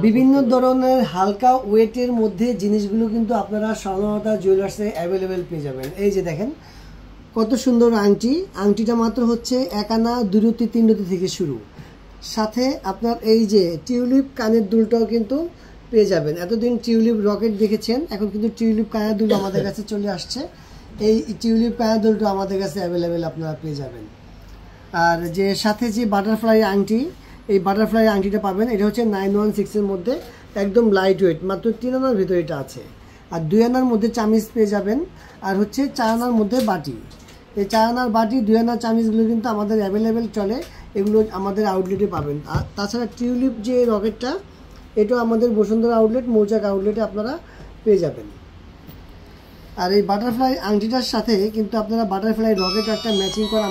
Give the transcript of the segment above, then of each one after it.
বিভিন্ন ধরনের হালকা ওয়েটের মধ্যে জিনিসগুলো কিন্তু আপনারা স্বর্ণলতা জুয়েলার্সে অ্যাভেলেবেল পেয়ে যাবেন। এই যে দেখেন কত সুন্দর আংটি, আংটিটা মাত্র হচ্ছে 1 আনা 2 রতি 3 রতি থেকে শুরু। সাথে আপনার এই যে টিউলিপ কানের দুলটাও কিন্তু পেয়ে যাবেন। এতদিন টিউলিপ রকেট দেখেছেন, এখন কিন্তু টিউলিপ কানের দুল আমাদের কাছে চলে আসছে। এই টিউলিপ কানের দুলটা আমাদের কাছে অ্যাভেলেবেল আপনারা পেয়ে যাবেন। আর যে সাথে যে বাটারফ্লাই আংটি, এই বাটারফ্লাই আংটিটা পাবেন, এটা হচ্ছে 916-এর মধ্যে, একদম লাইট ওয়েট, মাত্র 3 আনার ভিতরে এটা আছে। আর 2 আনার মধ্যে চামিজ পেয়ে যাবেন, আর হচ্ছে 4 আনার মধ্যে বাটি। এই 4 আনার বাটি 2 আনার চামিজগুলো কিন্তু আমাদের অ্যাভেলেবেল চলে, এগুলো আমাদের আউটলেটে পাবেন। আর তাছাড়া টিউলিপ যে রকেটটা, এটাও আমাদের বসুন্ধরা আউটলেট, মৌচাক আউটলেটে আপনারা পেয়ে যাবেন। আর এই বাটারফ্লাই আংটিটার সাথে কিন্তু আপনারা বাটারফ্লাই রকেট একটা ম্যাচিং করা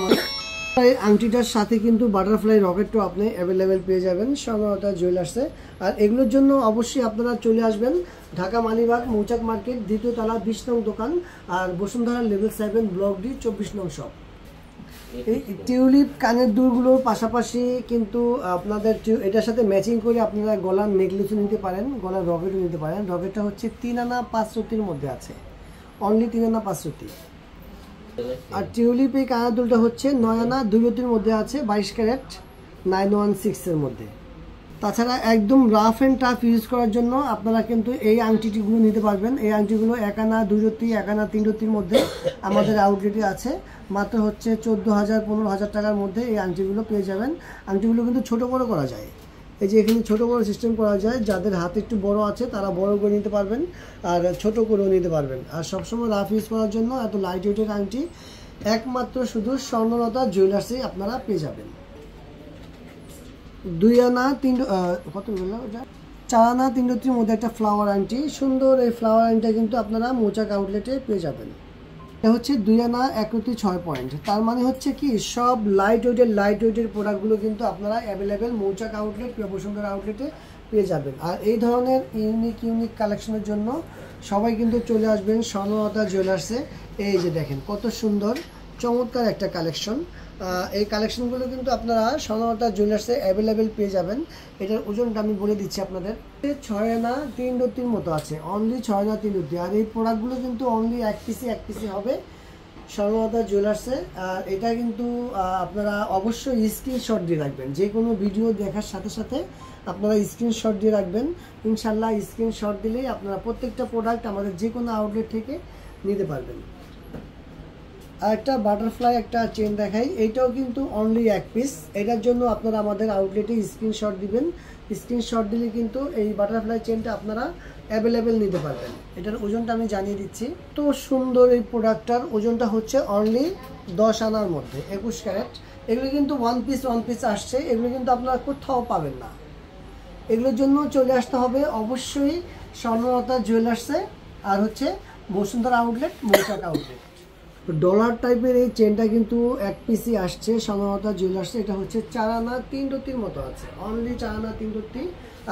এই আংটিটার সাথে কিন্তু বাটারফ্লাই রকেটটাও আপনি অ্যাভেলেবেল পেয়ে যাবেন স্বর্ণলতা জুয়েলার্সে। আর এগুলোর জন্য অবশ্যই আপনারা চলে আসবেন ঢাকা মালিবাগ মৌচাক মার্কেট, 2য় তলা, 20 নং দোকান, আর বসুন্ধরা লেভেল 7 ব্লক ডি, 24 নং শপ। এই টিউলিপ কানের দুলগুলোর পাশাপাশি কিন্তু আপনাদের এটার সাথে ম্যাচিং করে আপনারা গলার নেকলেসও নিতে পারেন, গলার রকেটও নিতে পারেন। রকেটটা হচ্ছে 3 আনা 5 রতির মধ্যে আছে, অনলি 3 আনা 5 রতি। আর টিউলিপ এই কানের দুলটা হচ্ছে 9 আনা 2 রতির মধ্যে আছে, 22 ক্যারেট 916-এর মধ্যে। তাছাড়া একদম রাফ অ্যান্ড টাফ ইউজ করার জন্য আপনারা কিন্তু এই আংটিগুলো নিতে পারবেন। এই আংটিগুলো 1 আনা 2 রতি, 1 আনা 3 রতির মধ্যে আমাদের আউটলেটে আছে। মাত্র হচ্ছে 14,000-15,000 টাকার মধ্যে এই আংটিগুলো পেয়ে যাবেন। আংটিগুলো কিন্তু ছোট বড় করা যায়, এই যে এখানে ছোট বড় সিস্টেম করা যায়। যাদের হাত একটু বড় আছে তারা বড় করে নিতে পারবেন, আর ছোট করেও নিতে পারবেন। আর সবসময় রাফ ইউজ করার জন্য এত লাইট ওয়েটের আংটি একমাত্র শুধু স্বর্ণলতা জুয়েলার্সে আপনারা পেয়ে যাবেন। 2 আনা 3 কত বললাম, 4 আনা 3 রতির মধ্যে একটা ফ্লাওয়ার আংটি, সুন্দর। এই ফ্লাওয়ার আংটিটা কিন্তু আপনারা মৌচাক আউটলেটে পেয়ে যাবেন। এটা হচ্ছে 2 আনা 1 রতি 6 পয়েন্ট। তার মানে হচ্ছে কি, সব লাইট ওয়েটের প্রোডাক্টগুলো কিন্তু আপনারা অ্যাভেলেবেল মৌচাক আউটলেট, বসুন্ধরা আউটলেটে পেয়ে যাবেন। আর এই ধরনের ইউনিক কালেকশনের জন্য সবাই কিন্তু চলে আসবেন স্বর্ণলতা জুয়েলার্সে। এই যে দেখেন কত সুন্দর চমৎকার একটা কালেকশন। এই কালেকশনগুলো কিন্তু আপনারা স্বর্ণলতা জুয়েলার্সে অ্যাভেলেবেল পেয়ে যাবেন। এটার ওজনটা আমি বলে দিচ্ছি আপনাদের, 6 আনা 3 রতির মতো আছে, অনলি 6 আনা 3 রতি। আর এই প্রোডাক্টগুলো কিন্তু অনলি এক পিসি হবে স্বর্ণলতা জুয়েলার্সে। আর এটা কিন্তু আপনারা অবশ্যই স্ক্রিনশট দিয়ে রাখবেন, যে কোনো ভিডিও দেখার সাথে সাথে আপনারা স্ক্রিনশট দিয়ে রাখবেন। ইনশাল্লাহ স্ক্রিনশট দিলেই আপনারা প্রত্যেকটা প্রোডাক্ট আমাদের যে কোনো আউটলেট থেকে নিতে পারবেন। আর একটা বাটারফ্লাই একটা চেন দেখাই, এইটাও কিন্তু অনলি 1 পিস। এটার জন্য আপনারা আমাদের আউটলেটে স্ক্রিনশট দিবেন, স্ক্রিনশট দিলে কিন্তু এই বাটারফ্লাই চেনটা আপনারা অ্যাভেলেবেল নিতে পারবেন। এটার ওজনটা আমি জানিয়ে দিচ্ছি। তো সুন্দর এই প্রোডাক্টটার ওজনটা হচ্ছে অনলি 10 আনার মধ্যে, 21 ক্যারেট। এগুলো কিন্তু ওয়ান পিস আসছে, এগুলো কিন্তু আপনারা কোথাও পাবেন না। এগুলোর জন্য চলে আসতে হবে অবশ্যই স্বর্ণলতা জুয়েলার্সে, আর হচ্ছে বসুন্ধরা আউটলেট, মৌচাক আউটলেট। ডলার টাইপের এই চেনটা কিন্তু 1 পিসই আসছে স্বর্ণলতা জুয়েলার্সে। এটা হচ্ছে 4 আনা 3 রতির মতো আছে, অনলি 4 আনা 3 রতি।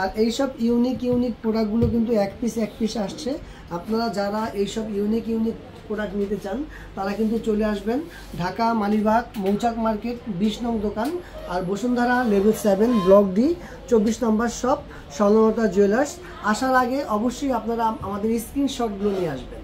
আর এইসব ইউনিক প্রোডাক্টগুলো কিন্তু 1 পিস আসছে। আপনারা যারা এইসব ইউনিক প্রোডাক্ট নিতে চান তারা কিন্তু চলে আসবেন ঢাকা মালিবাগ মৌচাক মার্কেট, 20 নং দোকান, আর বসুন্ধরা লেভেল 7 ব্লক ডি, 24 নম্বর শপ, স্বর্ণলতা জুয়েলার্স। আসার আগে অবশ্যই আপনারা আমাদের স্ক্রিনশটগুলো নিয়ে আসবেন।